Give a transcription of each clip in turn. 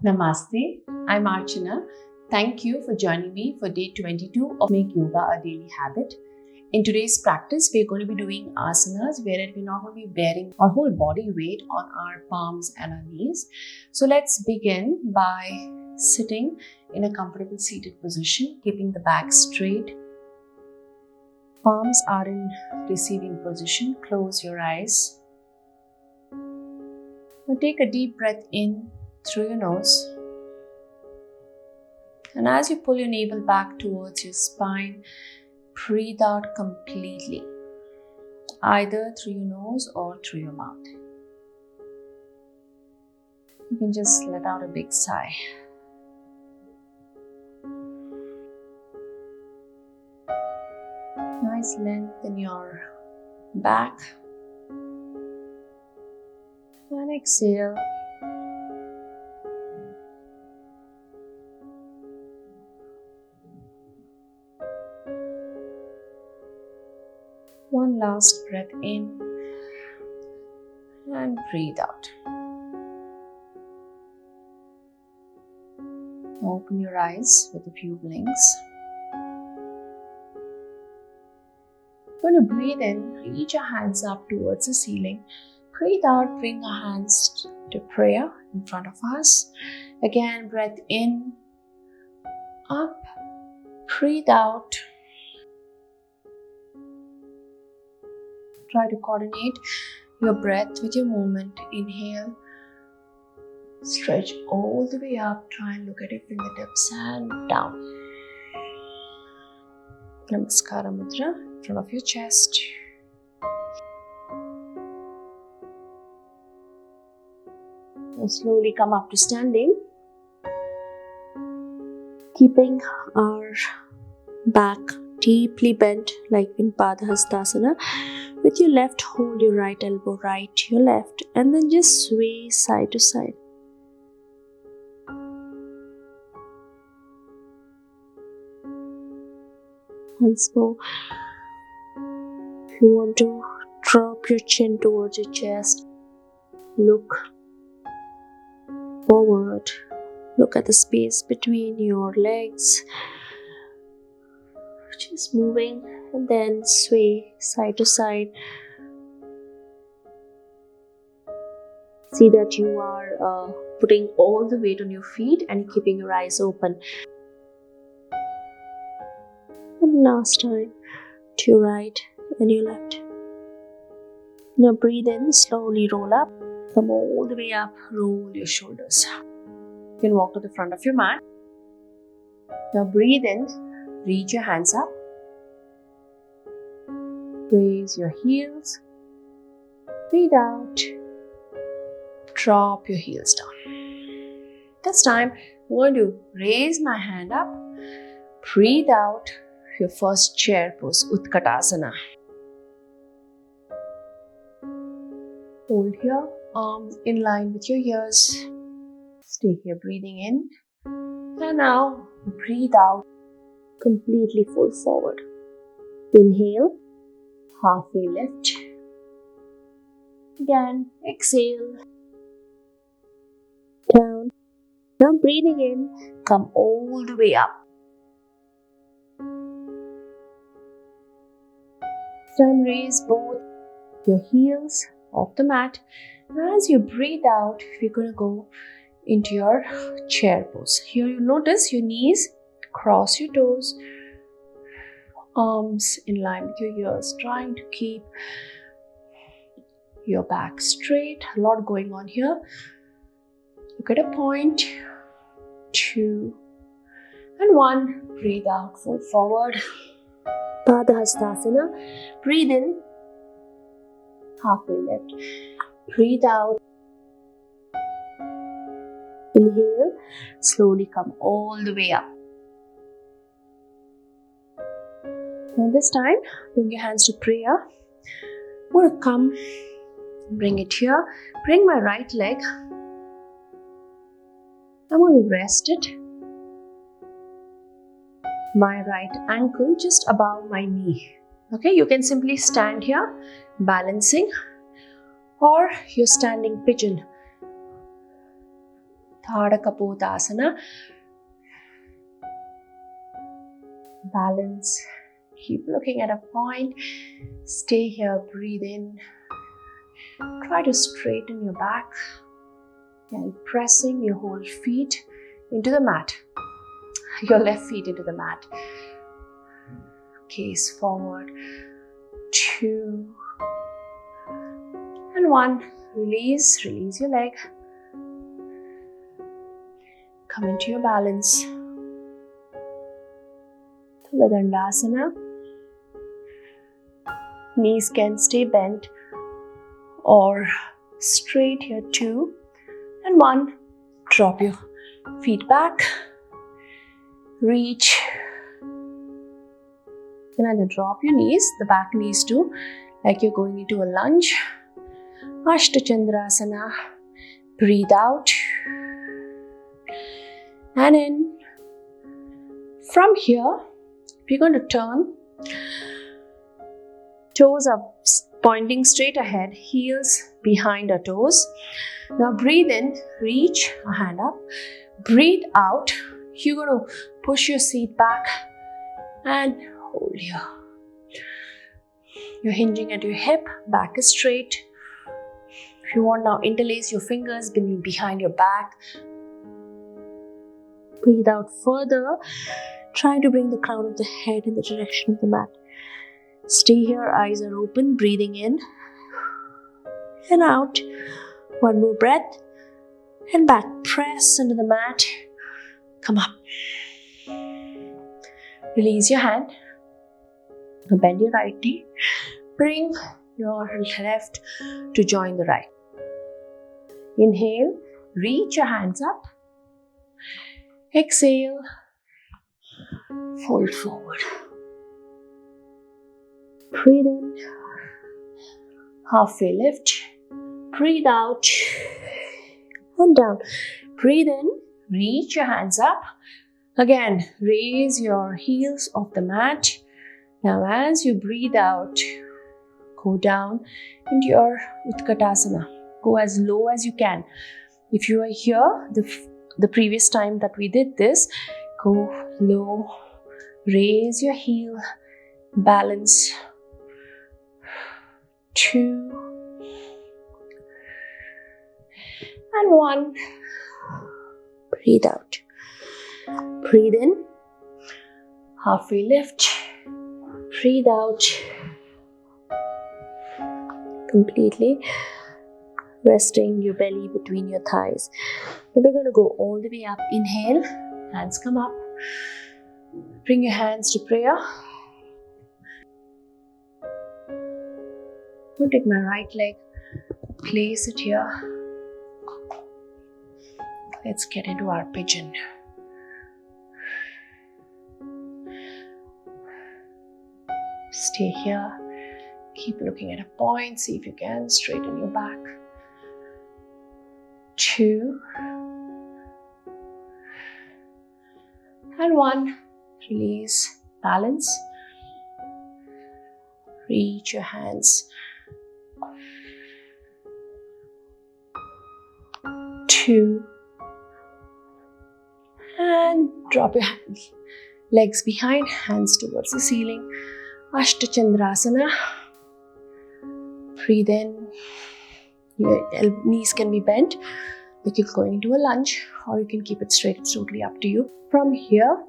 Namaste, I'm Archana. Thank you for joining me for day 22 of Make Yoga a Daily Habit. In today's practice, we're going to be doing asanas where we're not going to be bearing our whole body weight on our palms and our knees. So let's begin by sitting in a comfortable seated position, keeping the back straight. Palms are in receiving position. Close your eyes. Now take a deep breath in through your nose. And as you pull your navel back towards your spine, breathe out completely, either through your nose or through your mouth. You can just let out a big sigh. Nice length in your back. And exhale. One last breath in and breathe out. Open your eyes with a few blinks. When you breathe in, reach your hands up towards the ceiling. Breathe out, bring our hands to prayer in front of us. Again, breath in, up, breathe out. Try to coordinate your breath with your movement. Inhale, stretch all the way up. Try and look at your fingertips and down. Namaskara Mudra in front of your chest. Now slowly come up to standing. Keeping our back deeply bent like in adho. With your left, hold your right elbow right to your left and then just sway side to side. Once more, if you want to drop your chin towards your chest, look forward, look at the space between your legs, just moving and then sway side to side. See that you are putting all the weight on your feet and keeping your eyes open. And last time, to your right and your left. Now breathe in, slowly roll up. Come all the way up, roll your shoulders. You can walk to the front of your mat. Now breathe in, reach your hands up. Raise your heels. Breathe out. Drop your heels down. This time, I'm going to raise my hand up. Breathe out. Your first chair pose, Utkatasana. Hold here, arms in line with your ears. Stay here breathing in. And now breathe out, completely full forward. Inhale, halfway lift. Again, exhale. Down. Now breathing in, come all the way up. This time raise both your heels off the mat. As you breathe out, we're going to go into your chair pose. Here you notice your knees, cross your toes, arms in line with your ears, trying to keep your back straight. A lot going on here. Look at a point, 2 and 1. Breathe out, fold forward. Padahastasana. Breathe in, halfway lift. Breathe out. Inhale, slowly come all the way up. And this time, bring your hands to prayer. I'm going to come, bring it here. Bring my right leg. I'm going to rest it. My right ankle just above my knee. Okay, you can simply stand here, balancing, or you're standing pigeon. asana. Balance. Keep looking at a point. Stay here, breathe in. Try to straighten your back and pressing your whole feet into the mat. Your left feet into the mat. Gaze forward. 2 and 1. Release your leg. Come into your balance. Dandasana. Knees can stay bent or straight here. 2 and 1. Drop your feet back. Reach. You can either drop your knees, the back knees too, like you're going into a lunge. Chandrasana. Breathe out and in. From here, we're going to turn. Toes are pointing straight ahead, heels behind our toes. Now breathe in, reach a hand up. Breathe out. You're going to push your seat back and hold here. You're hinging at your hip, back is straight. If you want now, interlace your fingers behind your back. Breathe out further. Try to bring the crown of the head in the direction of the mat. Stay here, eyes are open, breathing in and out. One more breath and back. Press into the mat. Come up. Release your hand. Now bend your right knee. Bring your left to join the right. Inhale, reach your hands up. Exhale, fold forward. Breathe in, halfway lift. Breathe out and down. Breathe in, reach your hands up. Again, raise your heels off the mat. Now as you breathe out, go down into your Utkatasana. Go as low as you can. If you are here, the previous time that we did this, go low, raise your heel, balance. 2 and 1. Breathe out. Breathe in, halfway lift. Breathe out completely, resting your belly between your thighs. Now we're going to go all the way up. Inhale, hands come up. Bring your hands to prayer. I'm going to take my right leg, place it here. Let's get into our pigeon. Stay here. Keep looking at a point. See if you can straighten your back. 2 and 1. Release. Balance. Reach your hands. 2 and drop your hands. Legs behind, hands towards the ceiling. Chandrasana. Breathe in. Your knees can be bent like you're going into a lunge, or you can keep it straight. It's totally up to you. From here,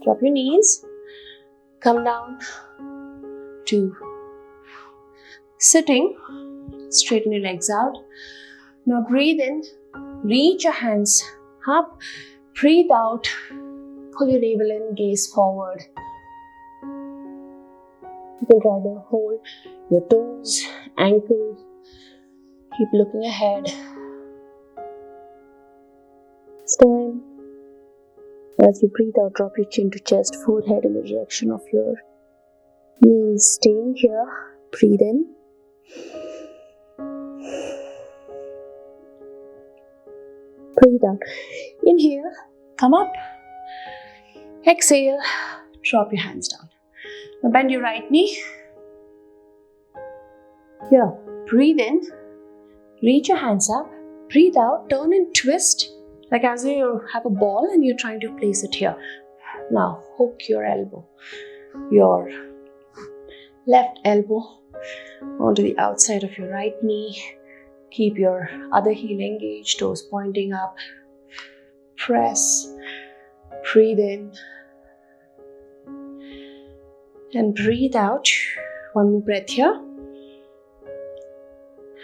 drop your knees. Come down to sitting. Straighten your legs out. Now breathe in. Reach your hands up. Breathe out. Pull your navel in. Gaze forward. You can try to hold your toes, ankles. Keep looking ahead. This time, as you breathe out, drop your chin to chest, forehead in the direction of your knees. Staying here. Breathe in. Breathe out. Inhale. Come up. Exhale. Drop your hands down. Now bend your right knee. Here. breathe in, reach your hands up, breathe out, turn and twist, like as you have a ball and you're trying to place it here. Now hook your elbow, your left elbow onto the outside of your right knee. Keep your other heel engaged, toes pointing up. Press, breathe in, and breathe out. One more breath here.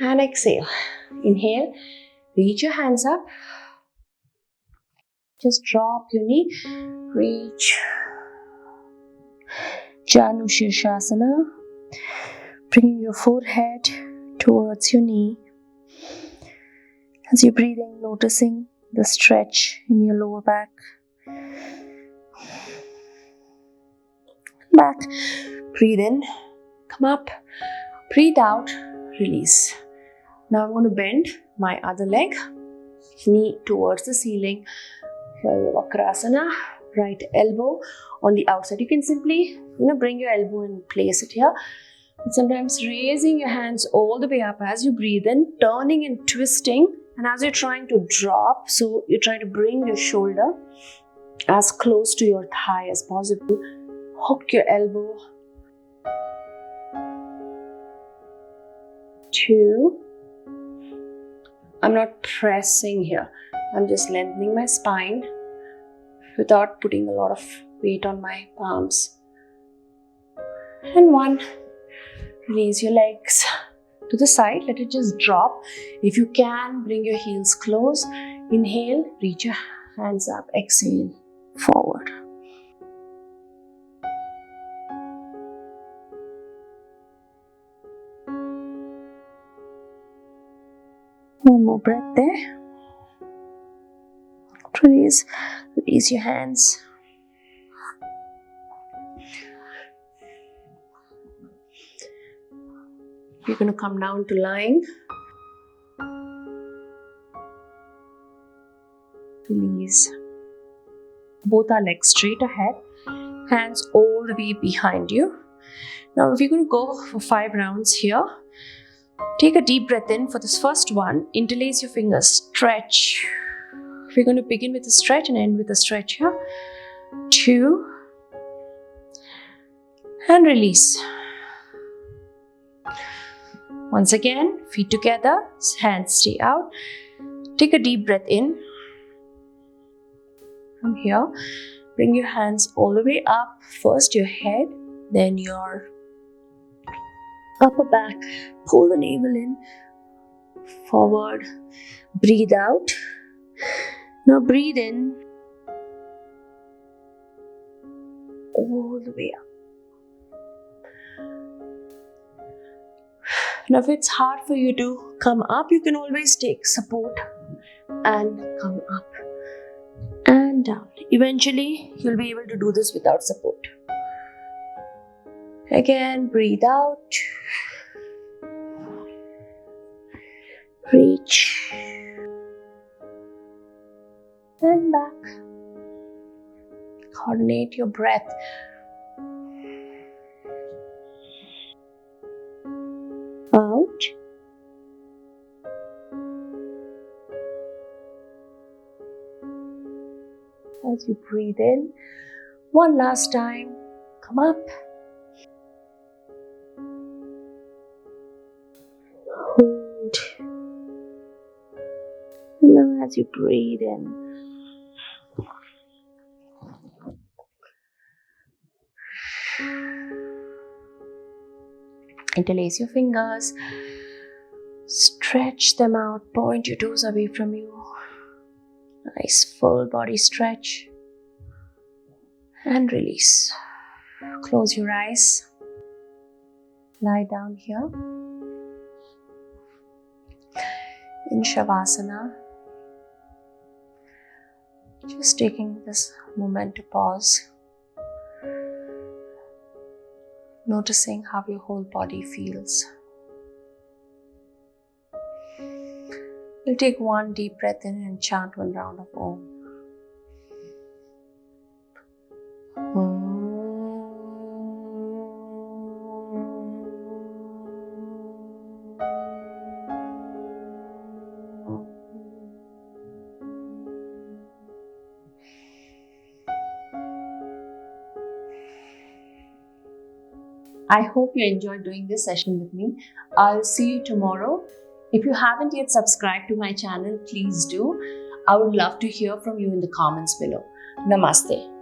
And exhale. Inhale, reach your hands up. Just drop your knee, reach. Shashankasana. Bringing your forehead towards your knee. As you're breathing, noticing the stretch in your lower back. Back. Breathe in, come up. Breathe out, release. Now I'm going to bend my other leg, knee towards the ceiling. Here your mukhasvanasana, right elbow on the outside. You can simply, bring your elbow and place it here. And sometimes raising your hands all the way up as you breathe in, turning and twisting. And as you're trying to drop, so you're trying to bring your shoulder as close to your thigh as possible. Hook your elbow. 2. I'm not pressing here. I'm just lengthening my spine without putting a lot of weight on my palms. And 1. Release your legs to the side. Let it just drop. If you can, bring your heels close. Inhale, reach your hands up. Exhale, forward. One more breath there. Release your hands. You're going to come down to lying. Release. Both our legs straight ahead. Hands all the way behind you. Now we're going to go for 5 rounds here. Take a deep breath in for this first one. Interlace your fingers. Stretch. We're going to begin with a stretch and end with a stretch here. 2. And release. Once again, feet together, hands stay out. Take a deep breath in. From here, bring your hands all the way up. First your head, then your upper back. Pull the navel in. Forward. Breathe out. Now breathe in. All the way up. Now if it's hard for you to come up, you can always take support and come up and down. Eventually, you'll be able to do this without support. Again, breathe out. Reach. And back. Coordinate your breath. Out. As you breathe in, one last time, come up. Hold. And now as you breathe in, interlace your fingers, stretch them out, point your toes away from you. Nice full body stretch. And release. Close your eyes. Lie down here. In Shavasana. Just taking this moment to pause. Noticing how your whole body feels. We'll take one deep breath in and chant one round of Om. Om. I hope you enjoyed doing this session with me. I'll see you tomorrow. If you haven't yet subscribed to my channel, please do. I would love to hear from you in the comments below. Namaste.